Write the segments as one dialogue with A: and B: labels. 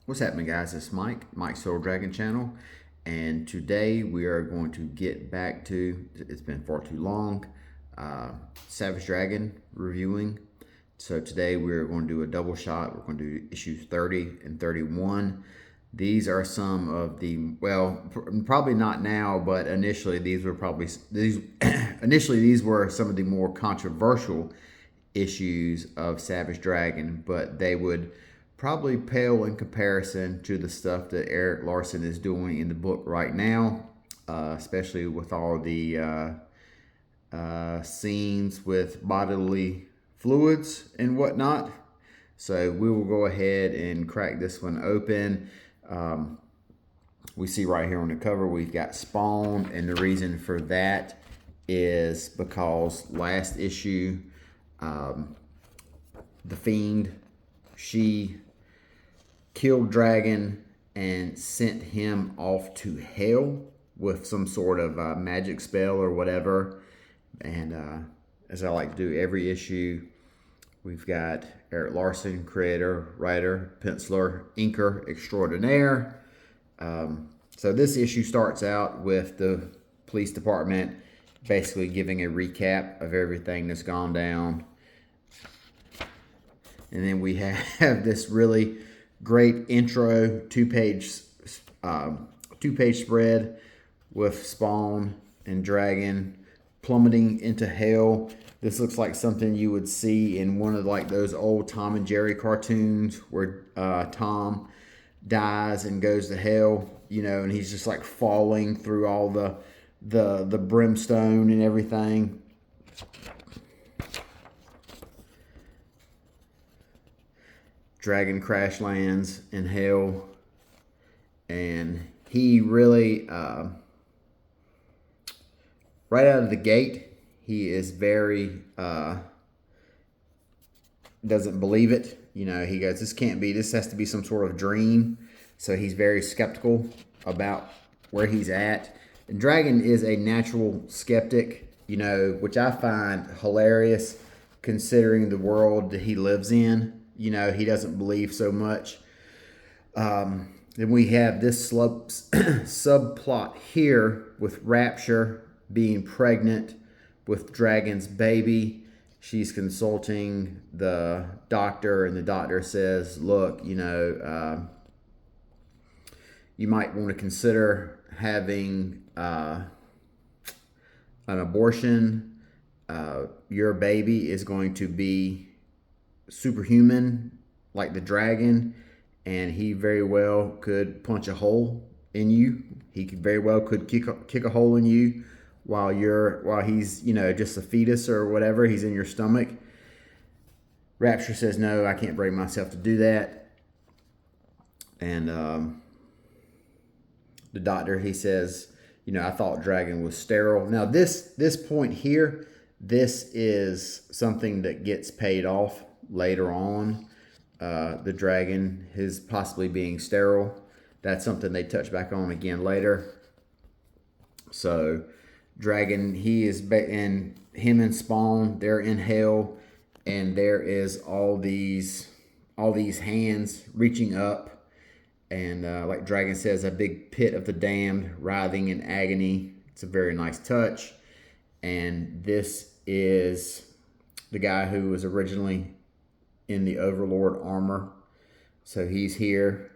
A: What's happening, guys? It's Mike's Soul Dragon channel, and today we are going to get back to, it's been far too long, Savage Dragon reviewing. So today we're going to do a double shot. We're going to do issues 30 and 31. These are some of the, well, probably not now, but initially these were initially these were some of the more controversial issues of Savage Dragon, but they would probably pale in comparison to the stuff that Erik Larsen is doing in the book right now, especially with all the scenes with bodily fluids and whatnot. So we will go ahead and crack this one open. We see right here on the cover we've got Spawn, and the reason for that is because last issue, the Fiend, she killed Dragon and sent him off to hell with some sort of magic spell or whatever. And as I like to do every issue, we've got Erik Larsen, creator, writer, penciler, inker extraordinaire. So this issue starts out with the police department basically giving a recap of everything that's gone down. And then we have this really great intro two-page spread with Spawn and Dragon plummeting into hell. This looks like something you would see in one of like those old Tom and Jerry cartoons where Tom dies and goes to hell, you know, and he's just like falling through all the brimstone and everything. Dragon crash lands in hell, and he really, right out of the gate, he is very, doesn't believe it. You know, he goes, this can't be, this has to be some sort of dream. So he's very skeptical about where he's at. And Dragon is a natural skeptic, you know, which I find hilarious considering the world that he lives in. You know, he doesn't believe so much. Then we have this subplot here with Rapture being pregnant with Dragon's baby. She's consulting the doctor, and the doctor says, look, you know, you might want to consider having an abortion. Your baby is going to be superhuman like the dragon, and he very well could punch a hole in you. He could very well could kick a hole in you while he's, you know, just a fetus or whatever. He's in your stomach. Rapture says, no, I can't bring myself to do that. And the doctor, he says, you know, I thought Dragon was sterile. Now this point here, this is something that gets paid off later on. The Dragon, his possibly being sterile, that's something they touch back on again later. So Dragon, he is, and him and Spawn, they're in hell, and there is all these hands reaching up, and like Dragon says, a big pit of the damned writhing in agony. It's a very nice touch. And this is the guy who was originally in the Overlord armor. So he's here,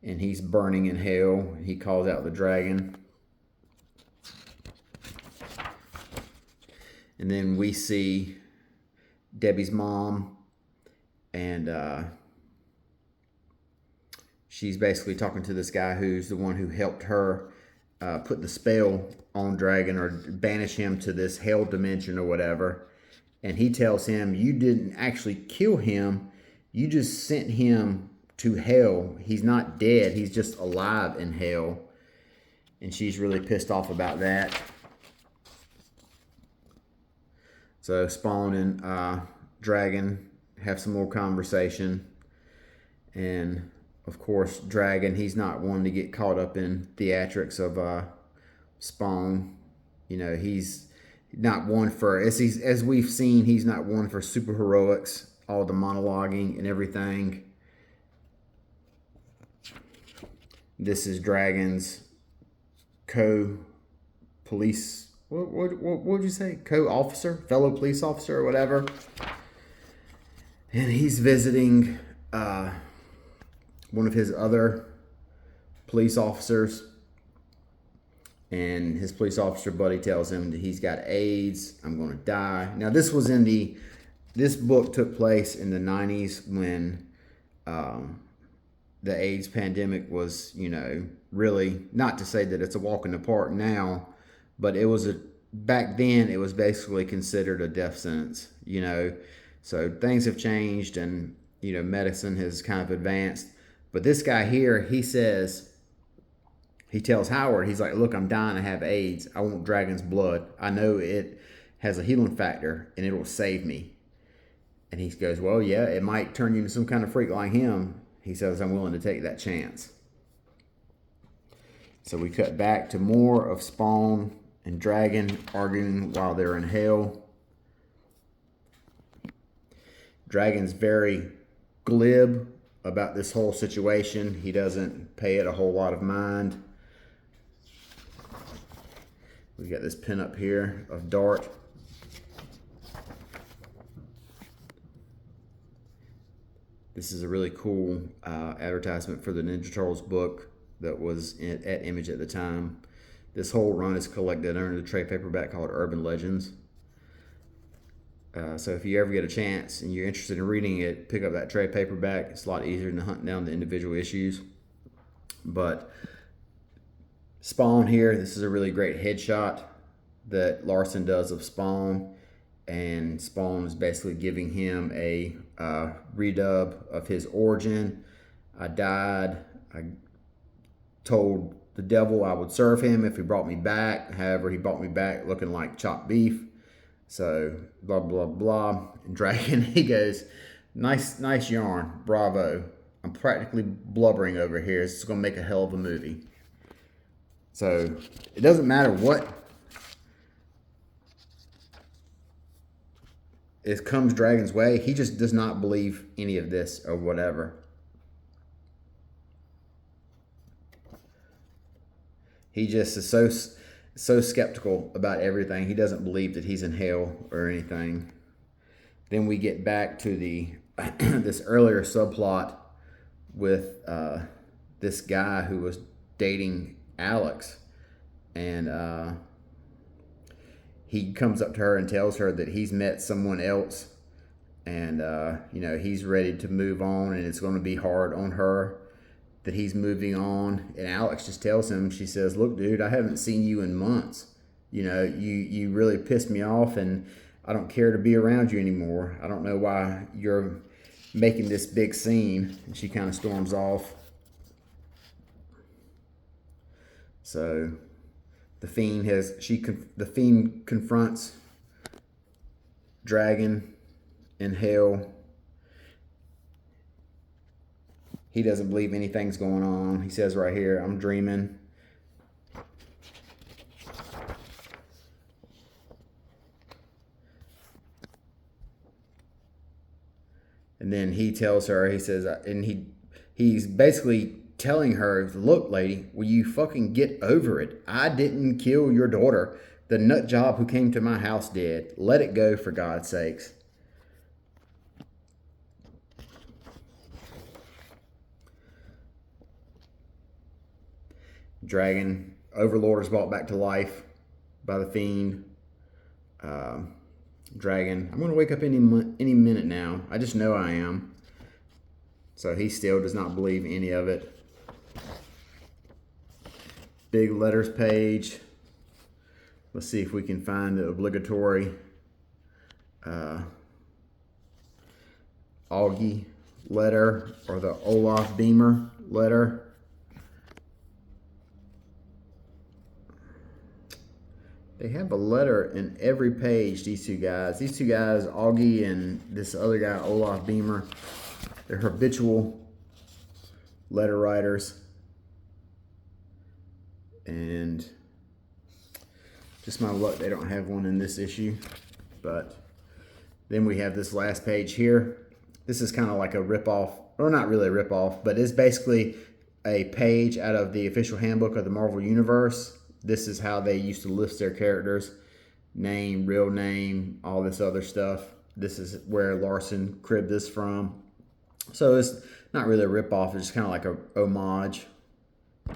A: and he's burning in hell. He calls out the Dragon. And then we see Debbie's mom, and she's basically talking to this guy who's the one who helped her put the spell on Dragon, or banish him to this hell dimension or whatever. And he tells him, you didn't actually kill him. You just sent him to hell. He's not dead. He's just alive in hell. And she's really pissed off about that. So Spawn and Dragon have some more conversation. And of course, Dragon, he's not one to get caught up in theatrics of Spawn. You know, he's not one for, as we've seen, he's not one for super heroics, all the monologuing and everything. This is Dragon's co-police, what would you say? Co-officer, fellow police officer or whatever. And he's visiting one of his other police officers. And his police officer buddy tells him that he's got AIDS. I'm going to die. Now, this book took place in the 90s when the AIDS pandemic was, really, not to say that it's a walk in the park now, but back then it was basically considered a death sentence, So things have changed and, medicine has kind of advanced. But this guy here, he tells Howard, he's like, look, I'm dying to have AIDS. I want Dragon's blood. I know it has a healing factor and it will save me. And he goes, well, yeah, it might turn you into some kind of freak like him. He says, I'm willing to take that chance. So we cut back to more of Spawn and Dragon arguing while they're in hell. Dragon's very glib about this whole situation. He doesn't pay it a whole lot of mind. We got this pin up here of Dart. This is a really cool advertisement for the Ninja Turtles book that was at Image at the time. This whole run is collected under the trade paperback called Urban Legends. So if you ever get a chance and you're interested in reading it, pick up that trade paperback. It's a lot easier than hunting down the individual issues. But Spawn here, this is a really great headshot that Larson does of Spawn. And Spawn is basically giving him a redub of his origin. I died. I told the devil I would serve him if he brought me back. However, he brought me back looking like chopped beef. So, blah, blah, blah. And Dragon, he goes, nice yarn. Bravo. I'm practically blubbering over here. It's going to make a hell of a movie. So, it doesn't matter what it comes Dragon's way. He just does not believe any of this or whatever. He just is so skeptical about everything. He doesn't believe that he's in hell or anything. Then we get back to this earlier subplot with this guy who was dating Alex, and he comes up to her and tells her that he's met someone else, and he's ready to move on, and it's going to be hard on her that he's moving on. And Alex just tells him, she says, look, dude, I haven't seen you in months. You really pissed me off, and I don't care to be around you anymore. I don't know why you're making this big scene. And she kind of storms off. So the Fiend confronts Dragon in hell. He doesn't believe anything's going on. He says right here, I'm dreaming. And then he tells her, he says, and he's basically telling her, look, lady, will you fucking get over it? I didn't kill your daughter. The nut job who came to my house did. Let it go, for God's sakes. Dragon, Overlord is brought back to life by the Fiend. Dragon, I'm going to wake up any minute now. I just know I am. So he still does not believe any of it. Big letters page. Let's see if we can find the obligatory Augie letter or the Olaf Beamer letter. They have a letter in every page, these two guys. These two guys, Augie and this other guy, Olaf Beamer, they're habitual letter writers. And just my luck, they don't have one in this issue. But then we have this last page here. This is kind of like a ripoff, or not really a ripoff, but it's basically a page out of the official handbook of the Marvel Universe. This is how they used to list their characters: name, real name, all this other stuff. This is where Larson cribbed this from. So it's not really a ripoff. It's just kind of like a homage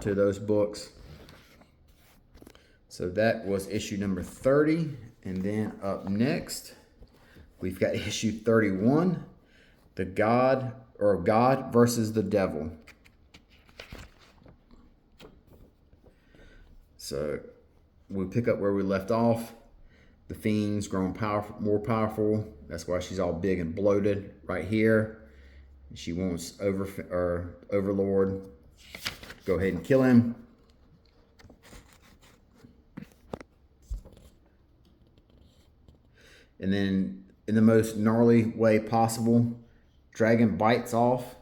A: to those books. So that was issue number 30. And then up next, we've got issue 31, The God versus the Devil. So we pick up where we left off. The Fiend's grown more powerful. That's why she's all big and bloated right here. She wants Overlord. Go ahead and kill him. And then, in the most gnarly way possible, Dragon bites off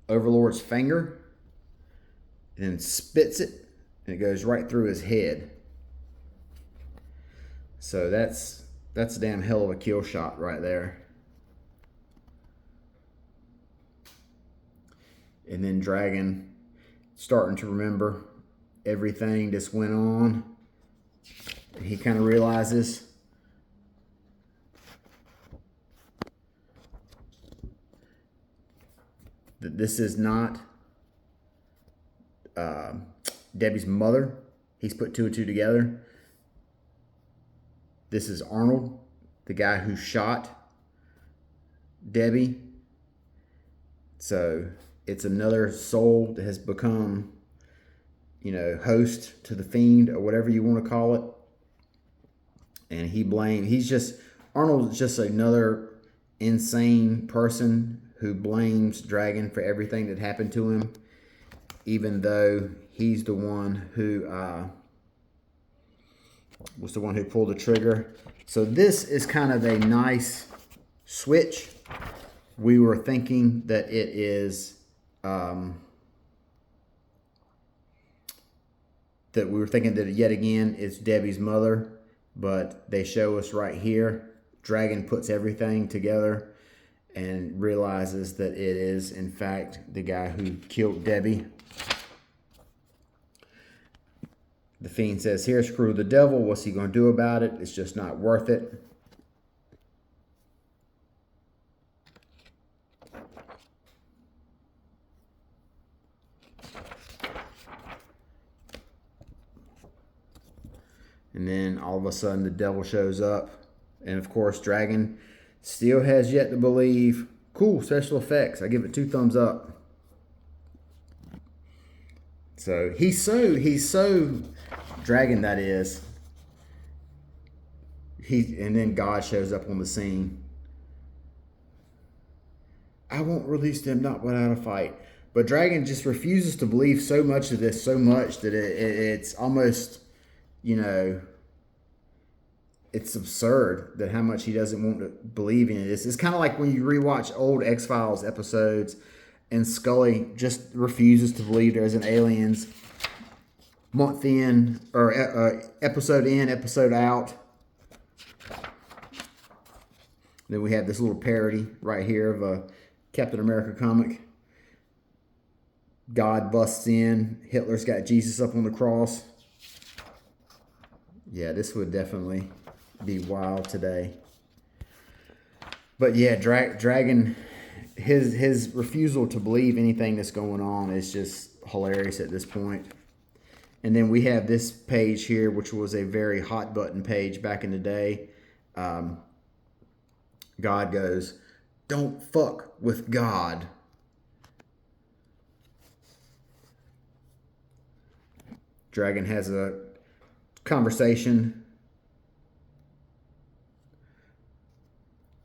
A: Overlord's finger and then spits it, and it goes right through his head. So that's a damn hell of a kill shot right there. And then Dragon starting to remember everything that's went on. He kind of realizes that this is not Debbie's mother. He's put two and two together. This is Arnold, the guy who shot Debbie. So it's another soul that has become, host to the Fiend, or whatever you want to call it. And Arnold's just another insane person who blames Dragon for everything that happened to him, even though he's the one who was the one who pulled the trigger. So this is kind of a nice switch. We were thinking that it is yet again it's Debbie's mother, but they show us right here Dragon puts everything together and realizes that it is in fact the guy who killed Debbie. The Fiend says, "Here, screw the devil. What's he going to do about it? It's just not worth it." And then all of a sudden the devil shows up. And of course, Dragon still has yet to believe. Cool special effects. I give it 2 thumbs up. So he's so Dragon, that is. And then God shows up on the scene. "I won't release them, not without a fight." But Dragon just refuses to believe so much of this, so much that it's almost, it's absurd that how much he doesn't want to believe in it. It's kind of like when you rewatch old X-Files episodes and Scully just refuses to believe there's an aliens month in, or episode in, episode out. Then we have this little parody right here of a Captain America comic. God busts in. Hitler's got Jesus up on the cross. Yeah, this would definitely be wild today. But yeah, Dragon, his refusal to believe anything that's going on is just hilarious at this point. And then we have this page here, which was a very hot button page back in the day. God goes, "Don't fuck with God." Dragon has a conversation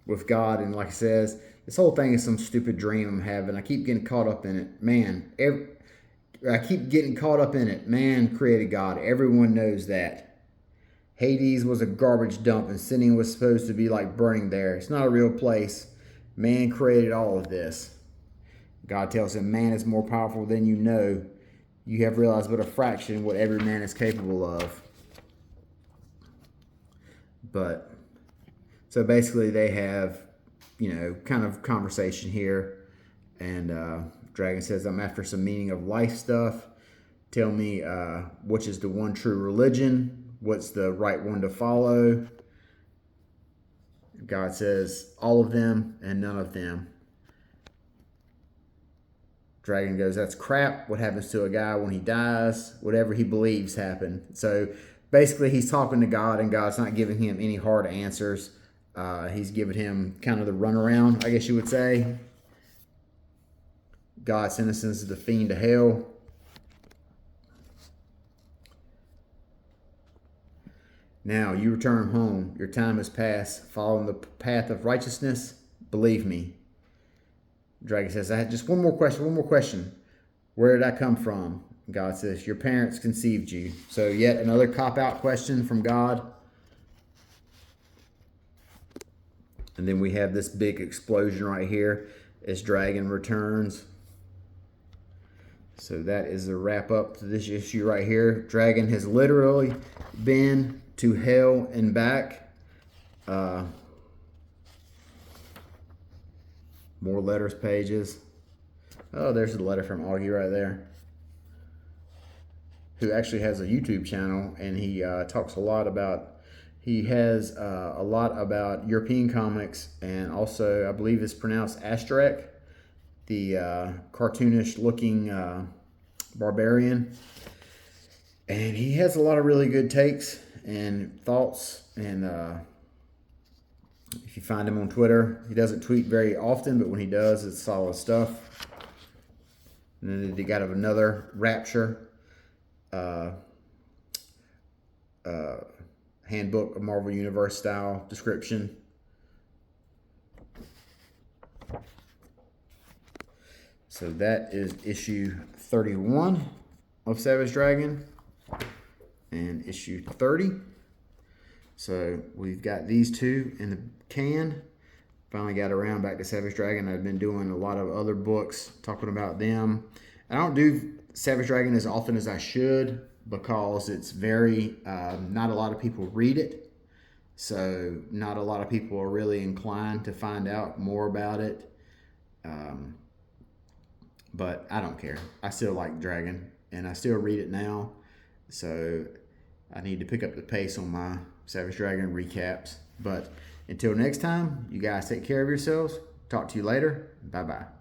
A: with God, and like I says, this whole thing is some stupid dream I'm having. I keep getting caught up in it. Man created God. Everyone knows that. Hades was a garbage dump, and sinning was supposed to be like burning there. It's not a real place. Man created all of this. God tells him, "Man is more powerful than you know. You have realized but a fraction of what every man is capable of." But, so basically they have, kind of conversation here. And Dragon says, I'm after some meaning of life stuff. Tell me which is the one true religion. What's the right one to follow? God says, all of them and none of them. Dragon goes, that's crap. What happens to a guy when he dies? Whatever he believes happened. So basically he's talking to God, and God's not giving him any hard answers. He's giving him kind of the runaround, I guess you would say. God sentences the fiend to hell. Now you return home. Your time has passed. Following the path of righteousness. Believe me. Dragon says, I had just one more question. Where did I come from? God says, your parents conceived you. So yet another cop-out question from God. And then we have this big explosion right here as Dragon returns. So that is the wrap up to this issue right here. Dragon has literally been to hell and back. More letters pages. Oh, there's the letter from Augie right there, who actually has a YouTube channel, and he talks a lot about, he has a lot about European comics, and also I believe it's pronounced Asterek, the cartoonish looking barbarian. And he has a lot of really good takes and thoughts, and if you find him on Twitter, he doesn't tweet very often, but when he does, it's solid stuff. And then they got another Rapture handbook of Marvel Universe style description. So that is issue 31 of Savage Dragon and issue 30. So we've got these two in the can. Finally got around back to Savage Dragon. I've been doing a lot of other books talking about them. I don't do Savage Dragon as often as I should because it's very, not a lot of people read it. So not a lot of people are really inclined to find out more about it. But I don't care. I still like Dragon, and I still read it now. So I need to pick up the pace on my Savage Dragon recaps. But until next time, you guys take care of yourselves. Talk to you later. Bye-bye.